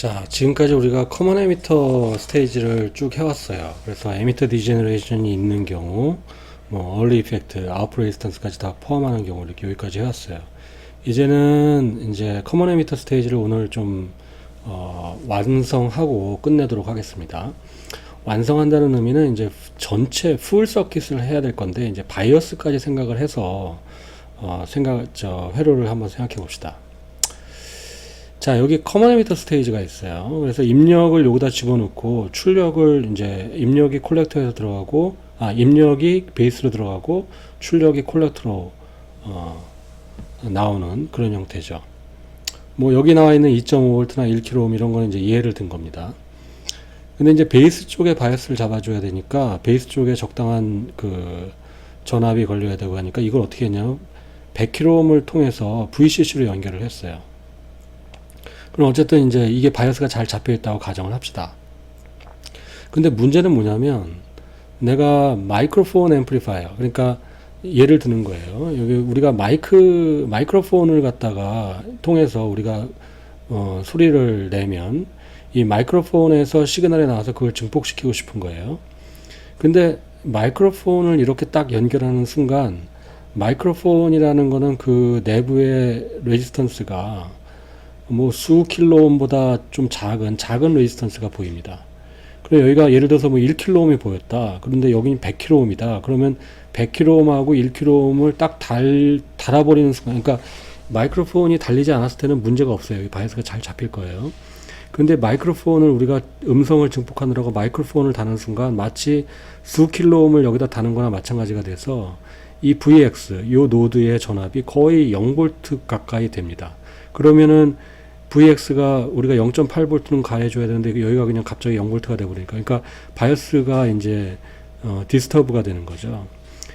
자, 지금까지 우리가 커먼 에미터 스테이지를 쭉 해왔어요. 그래서 에미터 디제너레이션이 있는 경우, 뭐, 얼리 이펙트, 아웃프 레지스턴스까지 다 포함하는 경우 이렇게 여기까지 해왔어요. 이제는 이제 커먼 에미터 스테이지를 오늘 좀, 완성하고 끝내도록 하겠습니다. 완성한다는 의미는 이제 전체 풀 서킷을 해야 될 건데, 이제 바이어스까지 생각을 해서, 회로를 한번 생각해 봅시다. 자, 여기 커먼 에미터 스테이지가 있어요. 그래서 입력을 여기다 집어넣고 출력을 이제 입력이 콜렉터에서 들어가고, 입력이 베이스로 들어가고 출력이 콜렉터로 나오는 그런 형태죠. 뭐 여기 나와 있는 2.5V나 1kΩ 이런 거는 이제 예를 든 겁니다. 근데 이제 베이스 쪽에 바이어스를 잡아줘야 되니까 베이스 쪽에 적당한 그 전압이 걸려야 되고 하니까 이걸 어떻게 했냐면 100kΩ을 통해서 VCC로 연결을 했어요. 그럼 어쨌든 이제 이게 바이어스가 잘 잡혀 있다고 가정을 합시다. 근데 문제는 뭐냐면 내가 마이크로폰 앰플리파이어, 그러니까 예를 드는 거예요. 여기 우리가 마이크로폰을 갖다가 통해서 우리가 소리를 내면 이 마이크로폰에서 시그널이 나와서 그걸 증폭시키고 싶은 거예요. 근데 마이크로폰을 이렇게 딱 연결하는 순간 마이크로폰이라는 거는 그 내부의 레지스턴스가 뭐 수 킬로옴보다 좀 작은 레지스턴스가 보입니다. 그리고 여기가 예를 들어서 뭐 1킬로옴이 보였다. 그런데 여기는 100킬로옴이다. 그러면 100킬로옴하고 1킬로옴을 딱 달아버리는 순간, 그러니까 마이크로폰이 달리지 않았을 때는 문제가 없어요. 여기 바이어스가 잘 잡힐 거예요. 근데 마이크로폰을 우리가 음성을 증폭하느라고 마이크로폰을 다는 순간 마치 수 킬로옴을 여기다 다는 거나 마찬가지가 돼서 이 VX, 이 노드의 전압이 거의 0V 가까이 됩니다. 그러면은 VX가 우리가 0.8V는 가해줘야 되는데 여기가 그냥 갑자기 0V가 돼버리니까, 그러니까 바이어스가 이제 디스터브가 되는 거죠.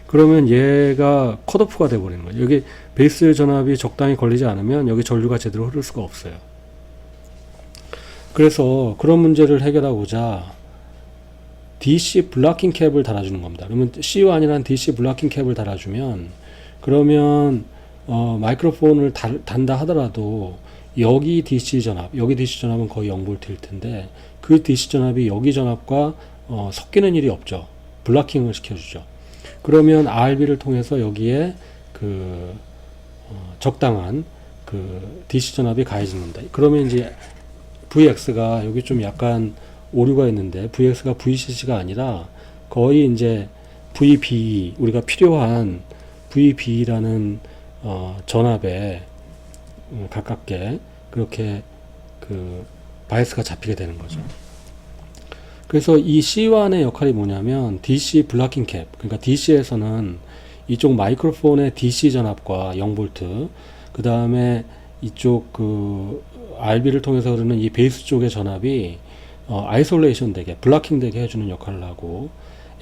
그러면 얘가 컷오프가 돼버리는 거죠. 여기 베이스 전압이 적당히 걸리지 않으면 여기 전류가 제대로 흐를 수가 없어요. 그래서 그런 문제를 해결하고자 DC 블락킹 캡을 달아주는 겁니다. 그러면 C1이라는 DC 블락킹 캡을 달아주면 그러면 마이크로폰을 단다 하더라도 여기 DC 전압은 거의 0V일 텐데 그 DC 전압이 여기 전압과 섞이는 일이 없죠. 블락킹을 시켜주죠. 그러면 RB를 통해서 여기에 그 적당한 그 DC 전압이 가해집니다. 그러면 이제 VX가 여기 좀 약간 오류가 있는데 VX가 VCC가 아니라 거의 이제 VBE, 우리가 필요한 VBE라는 전압에 가깝게 그렇게 그 바이어스가 잡히게 되는 거죠. 그래서 이 C1의 역할이 뭐냐면 DC 블락킹 캡, 그러니까 DC에서는 이쪽 마이크로폰의 DC 전압과 0V, 그 다음에 이쪽 그 RB를 통해서 흐르는 이 베이스 쪽의 전압이 아이솔레이션 되게, 블락킹 되게 해주는 역할을 하고,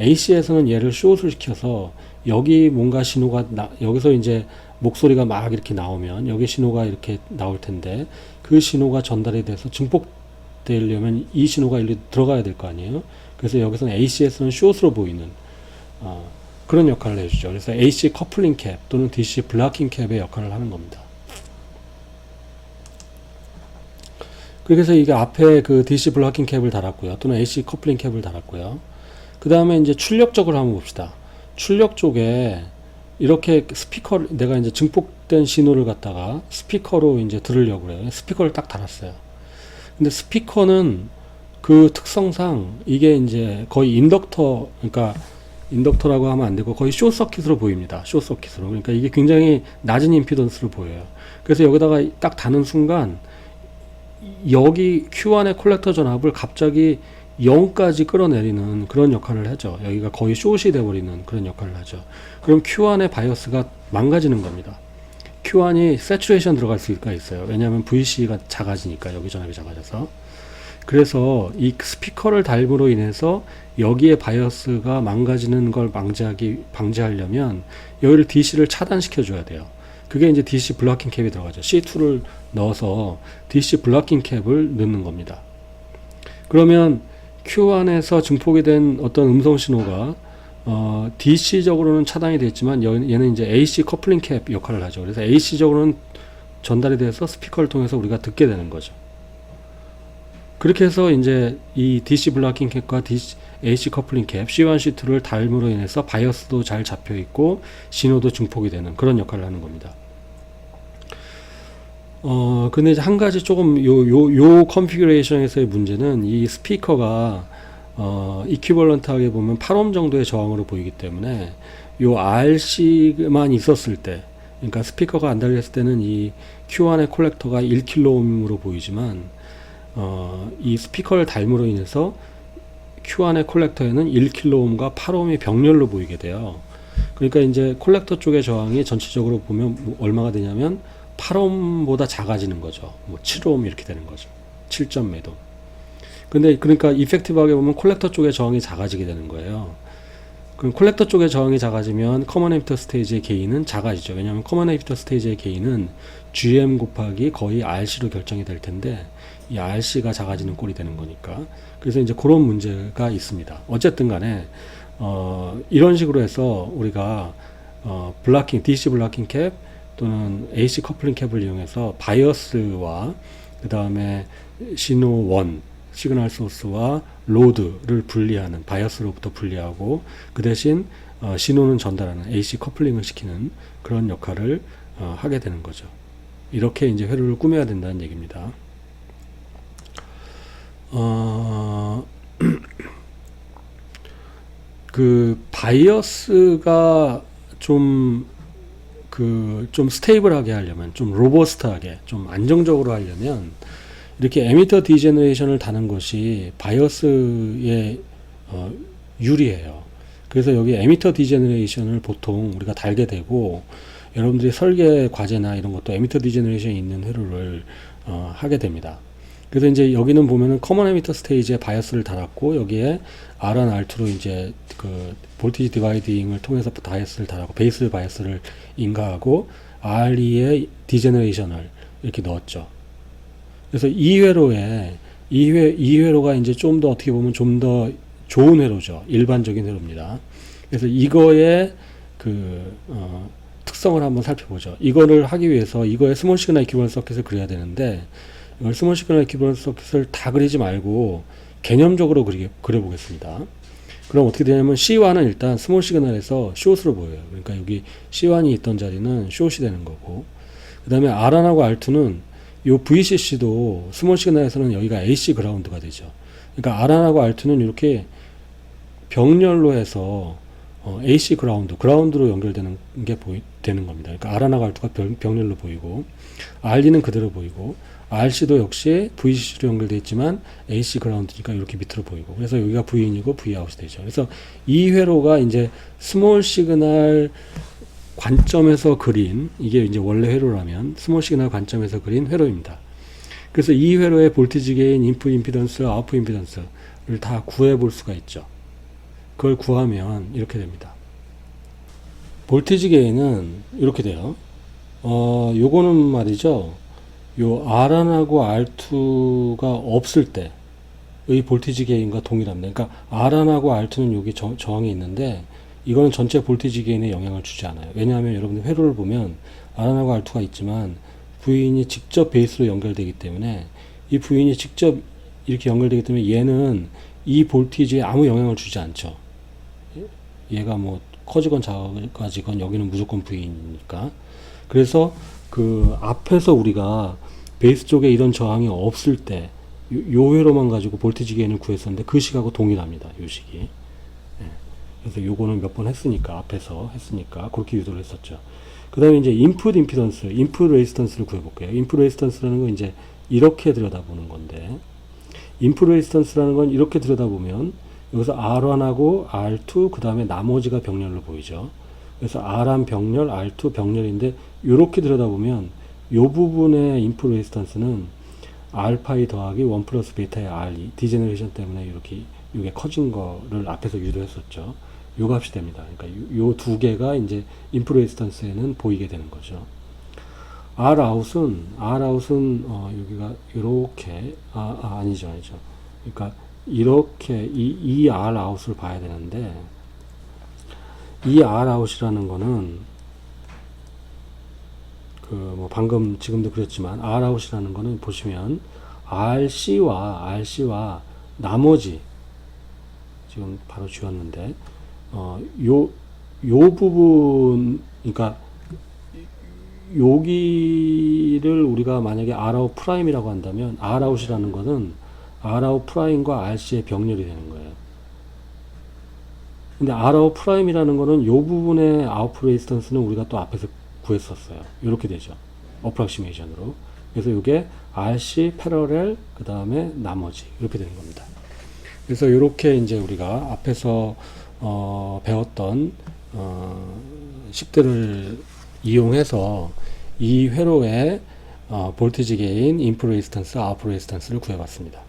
AC에서는 얘를 숏을 시켜서 여기 뭔가 신호가 여기서 이제 목소리가 막 이렇게 나오면 여기 신호가 이렇게 나올 텐데 그 신호가 전달이 돼서 증폭되려면 이 신호가 일리 들어가야 될 거 아니에요. 그래서 여기서는 AC에서는 숏으로 보이는 그런 역할을 해주죠. 그래서 AC 커플링 캡 또는 DC 블락킹 캡의 역할을 하는 겁니다. 그래서 이게 앞에 그 DC 블락킹 캡을 달았고요. 또는 AC 커플링 캡을 달았고요. 그 다음에 이제 출력적으로 한번 봅시다. 출력 쪽에 이렇게 내가 이제 증폭된 신호를 갖다가 스피커로 이제 들으려고 그래요. 스피커를 딱 달았어요. 근데 스피커는 그 특성상 이게 이제 거의 인덕터, 그러니까 인덕터라고 하면 안 되고 거의 숏서킷으로 보입니다. 숏서킷으로. 그러니까 이게 굉장히 낮은 임피던스로 보여요. 그래서 여기다가 딱 다는 순간 여기 Q1의 콜렉터 전압을 갑자기 0까지 끌어내리는 그런 역할을 하죠. 여기가 거의 숏이 돼버리는 그런 역할을 하죠. 그럼 Q1의 바이어스가 망가지는 겁니다. Q1이 세츄레이션 들어갈 수가 있어요. 왜냐하면 VC가 작아지니까, 여기 전압이 작아져서. 그래서 이 스피커를 달므로 인해서 여기에 바이어스가 망가지는 걸 방지하려면 여기를 DC를 차단시켜줘야 돼요. 그게 이제 DC 블락킹 캡이 들어가죠. C2를 넣어서 DC 블락킹 캡을 넣는 겁니다. 그러면 Q1에서 증폭이 된 어떤 음성 신호가 DC적으로는 차단이 됐지만 얘는 이제 AC 커플링 캡 역할을 하죠. 그래서 AC적으로는 전달이 돼서 스피커를 통해서 우리가 듣게 되는 거죠. 그렇게 해서 이제 이 DC 블락킹 캡과 AC 커플링 캡 C1, C2를 닮으로 인해서 바이어스도 잘 잡혀 있고 신호도 증폭이 되는 그런 역할을 하는 겁니다. 근데 이제 한 가지 조금 요 컨피규레이션에서의 문제는 이 스피커가 이퀴벌런트하게 보면 8옴 정도의 저항으로 보이기 때문에 요 RC만 있었을 때, 그러니까 스피커가 안 달렸을 때는 이 Q1의 콜렉터가 1kΩ으로 보이지만 이 스피커를 닮으로 인해서 Q1의 콜렉터에는 1kΩ과 8옴이 병렬로 보이게 돼요. 그러니까 이제 콜렉터 쪽의 저항이 전체적으로 보면 뭐 얼마가 되냐면 8옴보다 작아지는 거죠. 뭐 7옴 이렇게 되는 거죠. 7점 몇 옴. 근데 그러니까 이펙티브하게 보면 콜렉터 쪽의 저항이 작아지게 되는 거예요. 그럼 콜렉터 쪽의 저항이 작아지면 커먼 에미터 스테이지의 게인은 작아지죠. 왜냐하면 커먼 에미터 스테이지의 게인은 GM 곱하기 거의 RC로 결정이 될 텐데 이 RC가 작아지는 꼴이 되는 거니까. 그래서 이제 그런 문제가 있습니다. 어쨌든 간에 이런 식으로 해서 우리가 DC 블락킹 캡 또는 AC 커플링 캡을 이용해서 바이어스와 그 다음에 신호 1 시그널 소스와 로드를 분리하는, 바이어스로부터 분리하고 그 대신 신호는 전달하는 AC 커플링을 시키는 그런 역할을 하게 되는 거죠. 이렇게 이제 회로를 꾸며야 된다는 얘기입니다. 그 바이어스가 좀 스테이블하게 하려면, 좀 로버스트하게, 좀 안정적으로 하려면 이렇게 에미터 디제너레이션을 다는 것이 바이어스에 유리해요. 그래서 여기 에미터 디제너레이션을 보통 우리가 달게 되고, 여러분들이 설계 과제나 이런 것도 에미터 디제너레이션이 있는 회로를 하게 됩니다. 그래서 이제 여기는 보면은 커먼 에미터 스테이지에 바이어스를 달았고, 여기에 R1, R2로 이제 그 볼티지 디바이딩을 통해서 바이어스를 달았고, 베이스 바이어스를 인가하고, R2의 디제너레이션을 이렇게 넣었죠. 그래서 이 회로가 이제 좀 더 어떻게 보면 좀 더 좋은 회로죠. 일반적인 회로입니다. 그래서 이거의 특성을 한번 살펴보죠. 이거를 하기 위해서 이거의 스몰 시그널 이퀴벌런트 서킷을 그려야 되는데, 이걸 스몰 시그널 이퀴벌런트 서킷을 다 그리지 말고 개념적으로 그려보겠습니다. 그럼 어떻게 되냐면 C1은 일단 스몰 시그널에서 숏으로 보여요. 그러니까 여기 C1이 있던 자리는 숏이 되는 거고, 그 다음에 R1하고 R2는 요 VCC도 스몰 시그널에서는 여기가 AC 그라운드가 되죠. 그러니까 R1하고 R2는 이렇게 병렬로 해서 AC 그라운드로 연결되는 게 되는 겁니다. 그러니까 R1하고 R2가 병렬로 보이고, RD는 그대로 보이고, RC도 역시 VCC로 연결되어 있지만 AC 그라운드니까 이렇게 밑으로 보이고, 그래서 여기가 V인이고 Vout이 되죠. 그래서 이 회로가 이제 스몰 시그널 관점에서 그린, 이게 이제 원래 회로라면 스몰 시그널 관점에서 그린 회로입니다. 그래서 이 회로의 볼티지 게인, 인풋 임피던스, 아웃풋 임피던스를 다 구해 볼 수가 있죠. 그걸 구하면 이렇게 됩니다. 볼티지 게인은 이렇게 돼요. 요거는 말이죠. 요 R1하고 R2가 없을 때의 볼티지 게인과 동일합니다. 그러니까 R1하고 R2는 여기 저항이 있는데, 이거는 전체 볼티지 게인에 영향을 주지 않아요. 왜냐하면 여러분들 회로를 보면 R1하고 R2가 있지만 V인이 직접 베이스로 연결되기 때문에, 이 V인이 직접 이렇게 연결되기 때문에 얘는 이 볼티지에 아무 영향을 주지 않죠. 얘가 뭐 커지건 작아지건 여기는 무조건 V이니까. 그래서 그 앞에서 우리가 베이스 쪽에 이런 저항이 없을 때 요 회로만 가지고 볼티지 게인을 구했었는데 그 식하고 동일합니다. 요 식이. 예. 그래서 요거는 몇 번 했으니까, 앞에서 했으니까 그렇게 유도를 했었죠. 그 다음에 이제 인풋 임피던스, 인풋 레지스턴스를 구해볼게요. 인풋 레지스턴스라는 건 이제 이렇게 들여다보는 건데, 인풋 레지스턴스라는 건 이렇게 들여다보면 여기서 R1하고 R2 그 다음에 나머지가 병렬로 보이죠. 그래서 R1 병렬, R2 병렬인데, 이렇게 들여다보면 요 부분의 인풋 레지스턴스는 R파이 더하기 1 플러스 베타의 R2 디제너레이션 때문에 이렇게 이게 커진 거를 앞에서 유도했었죠. 요 값이 됩니다. 그러니까 요 두 개가 이제 인풋 레지스턴스에는 보이게 되는 거죠. Rout은 여기가 이렇게 아니죠. 그러니까 이렇게 이 Rout을 봐야 되는데, 이 Rout이라는 거는 뭐 방금 지금도 그랬지만 Rout이라는 거는 보시면 RC와 나머지, 지금 바로 지웠는데, 요 부분, 그러니까 여기를 우리가 만약에 Rout 프라임이라고 한다면 Rout이라는 거는 Rout 프라임과 RC의 병렬이 되는 거예요. 근데 Rout 프라임이라는 거는 요 부분의 아웃풋 레지스턴스는 우리가 또 앞에서 구했었어요. 이렇게 되죠. 어프락시메이션으로. 그래서 이게 RC 패러렐 그 다음에 나머지 이렇게 되는 겁니다. 그래서 이렇게 이제 우리가 앞에서 배웠던 식들을 이용해서 이 회로의 볼티지 게인, 인풋 레지스턴스, 아웃풋 레지스턴스를 구해봤습니다.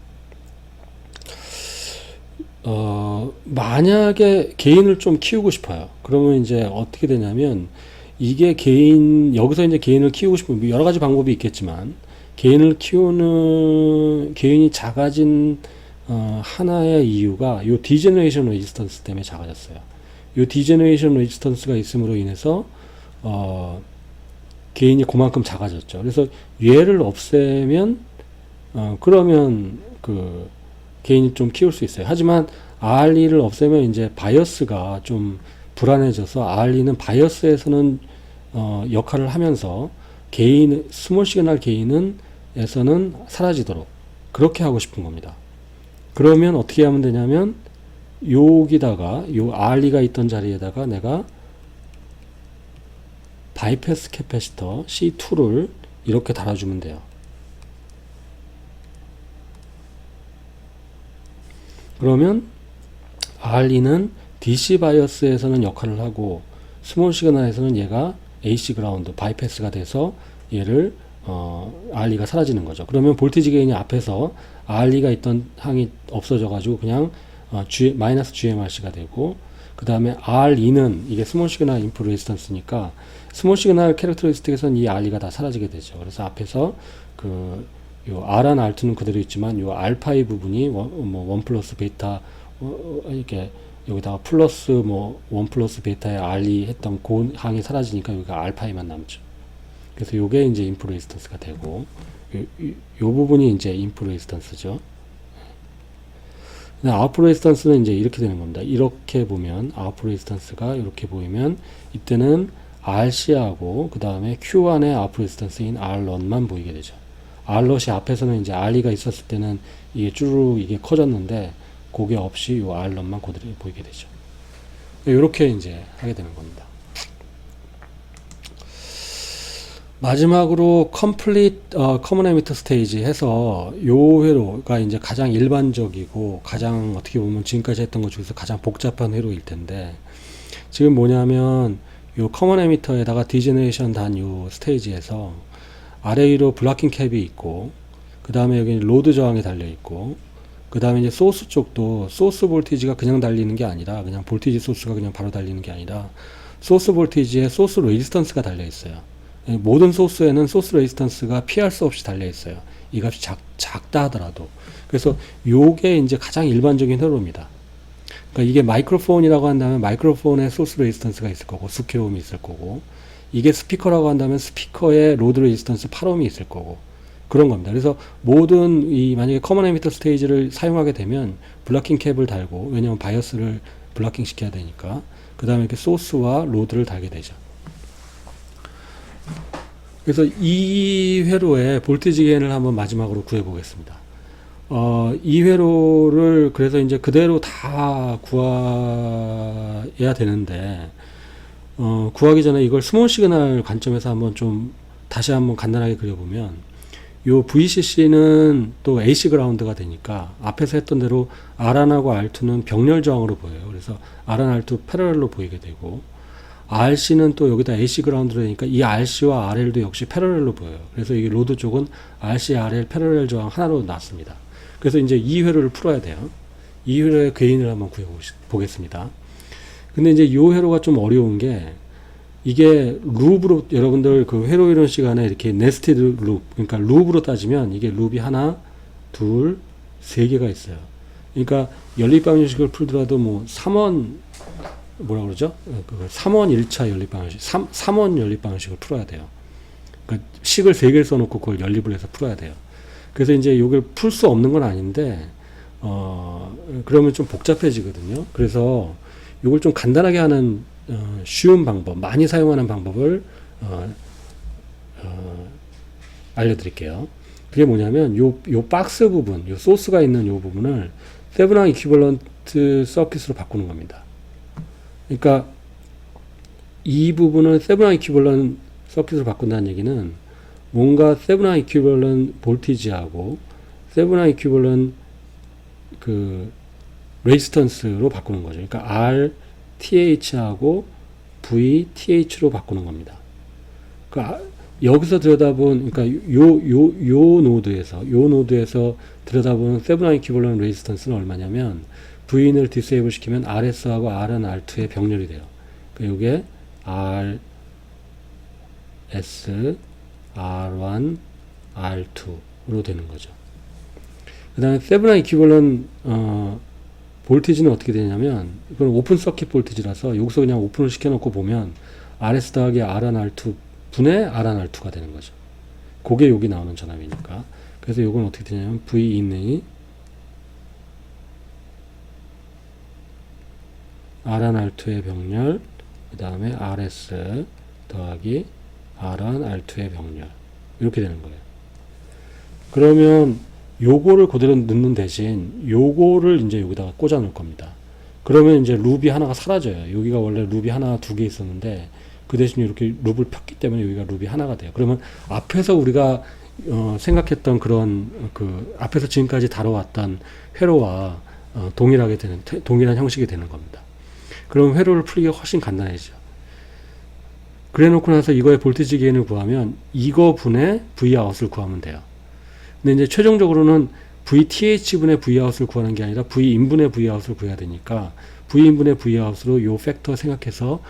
만약에 게인을 좀 키우고 싶어요. 그러면 이제 어떻게 되냐면 이게 여기서 이제 게인을 키우고 싶으면 여러 가지 방법이 있겠지만 게인이 작아진 하나의 이유가 요 디제너레이션 레지스턴스 때문에 작아졌어요. 요 디제너레이션 레지스턴스가 있음으로 인해서 게인이 그만큼 작아졌죠. 그래서 얘를 없애면 그러면 그 게인이 좀 키울 수 있어요. 하지만 RE를 없애면 이제 바이어스가 좀 불안해져서 RE는 바이어스에서는 역할을 하면서 스몰 시그널 게인에서는 사라지도록 그렇게 하고 싶은 겁니다. 그러면 어떻게 하면 되냐면 여기다가 요 RE가 있던 자리에다가 내가 바이패스 캐패시터 C2를 이렇게 달아주면 돼요. 그러면 RE는 DC 바이어스에서는 역할을 하고 스몰 시그널에서는 얘가 AC 그라운드 바이패스가 돼서 얘를 RE가 사라지는 거죠. 그러면 볼티지 게인이 앞에서 RE가 있던 항이 없어져 가지고 그냥 마이너스 GMRC가 되고, 그 다음에 RE는 이게 스몰 시그널 인풋 레지스턴스니까 스몰 시그널 캐릭터리스틱에서는 이 RE가 다 사라지게 되죠. 그래서 앞에서 요 R한 R2는 그대로 있지만 요 알파의 부분이 1 플러스 베타 이렇게 여기다가 플러스 1 플러스 베타의 RE 했던 그 항이 사라지니까 여기가 알파이만 남죠. 그래서 요게 이제 인풋 레지스턴스가 되고 요 부분이 이제 인풋 레지스턴스죠. 아웃풋 레지스턴스는 이제 이렇게 되는 겁니다. 이렇게 보면 아웃풋 레지스턴스가 이렇게 보이면 이때는 RC하고 그 다음에 Q 안에 아웃풋 레지스턴스인 R넛만 보이게 되죠. R넛이 앞에서는 이제 RE가 있었을 때는 이게 쭈르륵 이게 커졌는데 그게 없이 요 R넛만 그대로 보이게 되죠. 이렇게 이제 하게 되는 겁니다. 마지막으로 complete common emitter stage 해서 요 회로가 이제 가장 일반적이고 가장 어떻게 보면 지금까지 했던 것 중에서 가장 복잡한 회로일 텐데, 지금 뭐냐면 요 common emitter에다가 디제너레이션 단 요 스테이지에서 아래 위로 블락킹 캡이 있고, 그 다음에 여기 로드 저항이 달려 있고, 그 다음에 이제 소스 쪽도 소스 볼티지가 그냥 달리는 게 아니라 그냥 볼티지 소스가 그냥 바로 달리는 게 아니라 소스 볼티지에 소스 레지스턴스가 달려 있어요. 모든 소스에는 소스 레지스턴스가 피할 수 없이 달려 있어요. 이 값이 작다 하더라도. 그래서 요게 이제 가장 일반적인 회로입니다. 그러니까 이게 마이크로폰이라고 한다면 마이크로폰에 소스 레지스턴스가 있을 거고 10kΩ이 있을 거고, 이게 스피커라고 한다면 스피커에 로드 레지스턴스 8ohm이 있을 거고, 그런 겁니다. 그래서 모든 만약에 커먼 에미터 스테이지를 사용하게 되면 블락킹 캡을 달고, 왜냐면 바이어스를 블락킹 시켜야 되니까, 그 다음에 이렇게 소스와 로드를 달게 되죠. 그래서 이 회로의 볼티지 게인을 한번 마지막으로 구해 보겠습니다. 이 회로를 그래서 이제 그대로 다 구해야 되는데, 구하기 전에 이걸 스몰 시그널 관점에서 한번 좀 다시 한번 간단하게 그려보면, 요 VCC는 또 AC 그라운드가 되니까 앞에서 했던 대로 R1하고 R2는 병렬 저항으로 보여요. 그래서 R1, R2 패러렐로 보이게 되고, RC는 또 여기다 AC 그라운드로 되니까 이 RC와 RL도 역시 패러렐로 보여요. 그래서 이게 로드 쪽은 RC, RL 패러렐 저항 하나로 났습니다. 그래서 이제 이 회로를 풀어야 돼요. 이 회로의 게인을 한번 구해 보겠습니다. 근데 이제 이 회로가 좀 어려운 게, 이게 룹으로, 여러분들 그 회로 이론 시간에 이렇게 네스티드 룹, 그러니까 룹으로 따지면 이게 룹이 하나, 둘, 세 개가 있어요. 그러니까 연립 방정식을 풀더라도 뭐 3원, 뭐라 그러죠? 3원 1차 연립 방정식, 3원 연립 방정식을 풀어야 돼요. 그러니까 식을 3개를 써놓고 그걸 연립을 해서 풀어야 돼요. 그래서 이제 이걸 풀 수 없는 건 아닌데, 그러면 좀 복잡해지거든요. 그래서 이걸 좀 간단하게 하는, 쉬운 방법, 많이 사용하는 방법을, 어, 알려드릴게요. 그게 뭐냐면, 요 박스 부분, 요 소스가 있는 요 부분을 세브랑 이퀴벌런트 서킷으로 바꾸는 겁니다. 그러니까, 이 부분을 세브랑 이퀴벌런트 서킷으로 바꾼다는 얘기는, 뭔가 세브랑 이퀴벌런트 볼티지하고, 세브랑 이퀴벌런트 그 레지스턴스로 바꾸는 거죠. 그러니까 R, TH하고 V, TH로 바꾸는 겁니다. 그러니까 여기서 들여다본, 그러니까 요 노드에서 들여다보는 세브랑 이퀴벌런트 레지스턴스는 얼마냐면, V인을 디세이블 시키면 RS하고 R은 R2의 병렬이 돼요. 그러니까 이게 RS, R1, R2로 되는 거죠. 그 다음에 세브랑 이퀴벌런 볼티지는 어떻게 되냐면, 이건 오픈 서킷 볼티지라서 여기서 그냥 오픈을 시켜놓고 보면 RS 더하기 R1R2 분의 R1R2가 되는 거죠. 그게 여기 나오는 전압이니까. 그래서 이건 어떻게 되냐면 V인의 R1R2의 병렬, 그 다음에 RS 더하기 R1R2의 병렬, 이렇게 되는 거예요. 그러면 요거를 그대로 넣는 대신 요거를 이제 여기다가 꽂아 놓을 겁니다. 그러면 이제 룹이 하나가 사라져요. 여기가 원래 룹이 하나 두 개 있었는데 그 대신 이렇게 룹을 폈기 때문에 여기가 룹이 하나가 돼요. 그러면 앞에서 우리가 생각했던 그런 그 앞에서 지금까지 다뤄왔던 회로와 동일하게 되는 동일한 형식이 되는 겁니다. 그럼 회로를 풀기가 훨씬 간단해지죠. 그래 놓고 나서 이거의 볼티지 게인을 구하면 이거 분의 Vout을 구하면 돼요. 근데 이제 최종적으로는 VTH분의 Vout을 구하는 게 아니라 V인분의 Vout을 구해야 되니까 V인분의 Vout으로 요 팩터 생각해서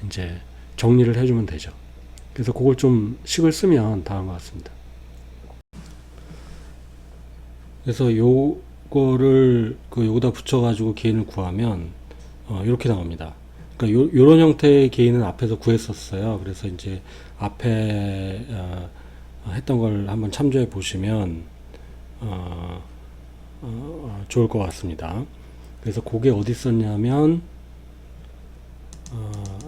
이제 정리를 해주면 되죠. 그래서 그걸 좀 식을 쓰면 다음과 같습니다. 그래서 요거를 여기다 붙여가지고 게인을 구하면 이렇게 나옵니다. 그러니까 요런 형태의 게인은 앞에서 구했었어요. 그래서 이제 앞에 했던 걸 한번 참조해 보시면 좋을 것 같습니다. 그래서 그게 어디 있었냐면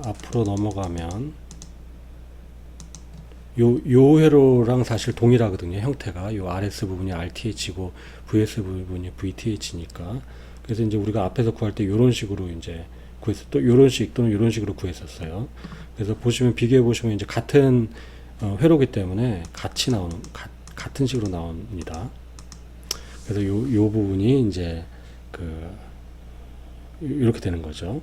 앞으로 넘어가면 요 회로랑 사실 동일하거든요. 형태가 요 RS 부분이 RTH고 VS 부분이 VTH니까. 그래서 이제 우리가 앞에서 구할 때 요런 식으로 이제 구했어. 또 요런 식 또는 요런 식으로 구했었어요. 그래서 보시면 비교해 보시면 이제 같은 회로기 때문에 같이 나오는 같은 식으로 나옵니다. 그래서 요 부분이 이제 이렇게 되는 거죠.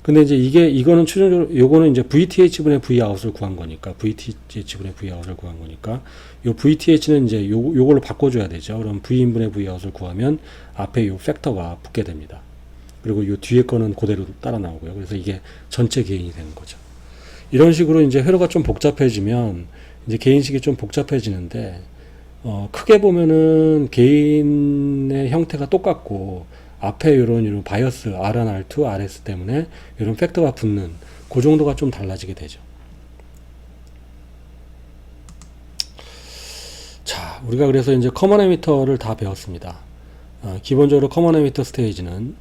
근데 이제 이거는 최종적으로 요거는 이제 VTH분의 Vout을 구한 거니까 VTH분의 Vout을 구한 거니까 요 VTH는 이제 요걸로 바꿔줘야 되죠. 그럼 V인분의 Vout을 구하면 앞에 요 팩터가 붙게 됩니다. 그리고 요 뒤에 거는 그대로 따라 나오고요. 그래서 이게 전체 게인이 되는 거죠. 이런 식으로 이제 회로가 좀 복잡해지면 이제 게인식이 좀 복잡해지는데 크게 보면은 게인의 형태가 똑같고 앞에 이런 바이어스 R1, R2, RS 때문에 이런 팩터가 붙는 그 정도가 좀 달라지게 되죠. 자, 우리가 그래서 이제 커먼 에미터를 다 배웠습니다. 기본적으로 커먼 에미터 스테이지는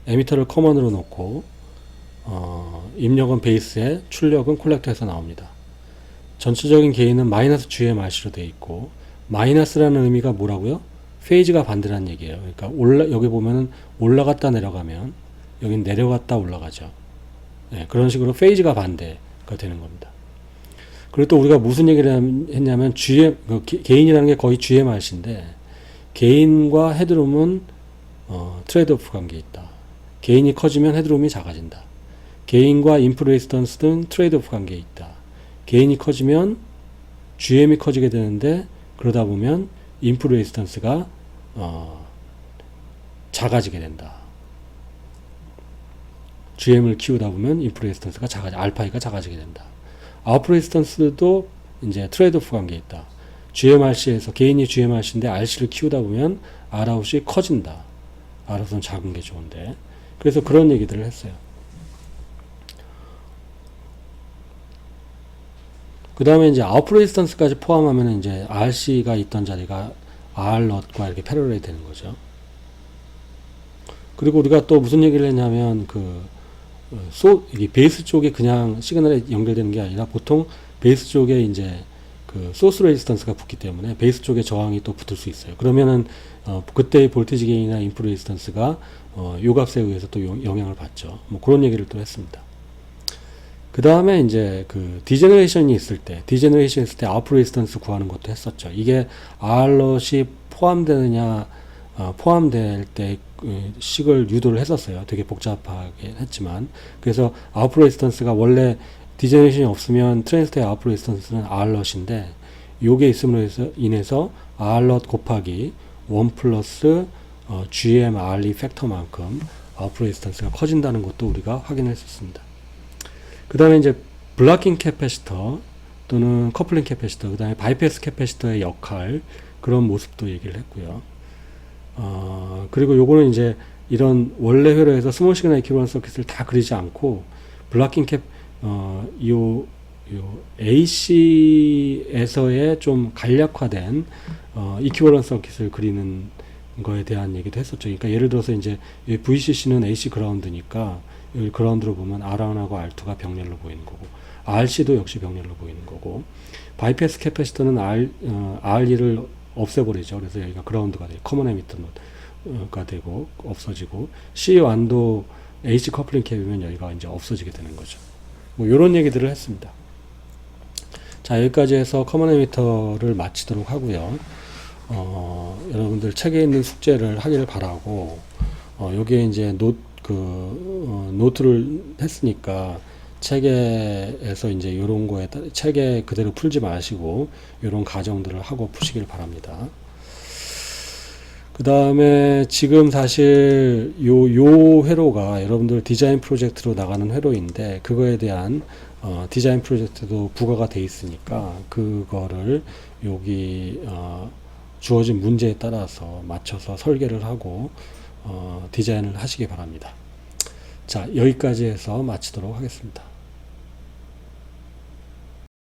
에미터를 커먼으로 놓고 입력은 베이스에 출력은 콜렉터에서 나옵니다. 전체적인 게인은 마이너스 GMRC로 되어 있고 마이너스라는 의미가 뭐라고요? 페이지가 반대라는 얘기예요. 그러니까 여기 보면은 올라갔다 내려가면 여긴 내려갔다 올라가죠. 네, 그런 식으로 페이지가 반대가 되는 겁니다. 그리고 또 우리가 무슨 얘기를 했냐면 게인이라는 게 거의 GMRC인데 게인과 헤드룸은 트레이드오프 관계에 있다. 게인이 커지면 헤드룸이 작아진다. 게인과 인풋 레지스턴스는 트레이드오프 관계에 있다. 게인이 커지면 GM이 커지게 되는데 그러다 보면 인풋 레지스턴스가 작아지게 된다. GM을 키우다 보면 인풋 레지스턴스가 알파이가 작아지게 된다. 아웃풋 레지스턴스도 이제 트레이드오프 관계에 있다. GMRC에서 게인이 GMRC인데 RC를 키우다 보면 Rout이 커진다. Rout은 작은 게 좋은데. 그래서 그런 얘기들을 했어요. 그 다음에 이제 아웃풋 레지스턴스까지 포함하면 이제 RC가 있던 자리가 rnot과 이렇게 패러렐이 되는 거죠. 그리고 우리가 또 무슨 얘기를 했냐면 이게 베이스 쪽에 그냥 시그널에 연결되는 게 아니라 보통 베이스 쪽에 이제 그 소스 레지스턴스가 붙기 때문에 베이스 쪽에 저항이 또 붙을 수 있어요. 그러면은 그때의 볼티지 게인이나 인풋 레지스턴스가 요 값에 의해서 또 영향을 받죠. 뭐 그런 얘기를 또 했습니다. 그 다음에 이제 디제너레이션이 있을 때 아웃풋 레지스턴스 구하는 것도 했었죠. 이게 R롯이 포함되느냐 포함될 때 식을 유도를 했었어요. 되게 복잡하게 했지만. 그래서 아웃풋 레지스턴스가 원래 디제너레이션이 없으면 트랜지스터의 아웃풋 레지스턴스는 R롯인데 요게 있음으로 인해서 R롯 곱하기 1 플러스 GM RE 팩터만큼 아웃풋 레지스턴스가 커진다는 것도 우리가 확인했었습니다. 그 다음에 이제 블락킹 캐패시터 또는 커플링 캐패시터, 그 다음에 바이패스 캐패시터의 역할, 그런 모습도 얘기를 했고요. 그리고 요거는 이제 이런 원래 회로에서 스몰 시그널 이퀴버런스 서킷을 다 그리지 않고 블락킹 요 AC에서의 좀 간략화된 이퀴버런스 서킷을 그리는 거에 대한 얘기도 했었죠. 그러니까 예를 들어서 이제 VCC는 AC 그라운드니까 이 그라운드로 보면 R1하고 R2가 병렬로 보이는 거고, RC도 역시 병렬로 보이는 거고, 바이패스 캐패시터는 RE를 없애버리죠. 그래서 여기가 그라운드가 되고, 커먼 에미터가 되고, 없어지고, C1도 AC 커플링 캡이면 여기가 이제 없어지게 되는 거죠. 뭐, 요런 얘기들을 했습니다. 자, 여기까지 해서 커먼 에미터를 마치도록 하고요. 여러분들 책에 있는 숙제를 하기를 바라고, 여기에 이제 노트를 했으니까 책에서 이제 요런 거에 책에 그대로 풀지 마시고 요런 가정들을 하고 푸시길 바랍니다. 그 다음에 지금 사실 요 회로가 여러분들 디자인 프로젝트로 나가는 회로인데 그거에 대한 디자인 프로젝트도 부과가 돼 있으니까 그거를 여기 주어진 문제에 따라서 맞춰서 설계를 하고 디자인을 하시기 바랍니다. 자, 여기까지 해서 마치도록 하겠습니다.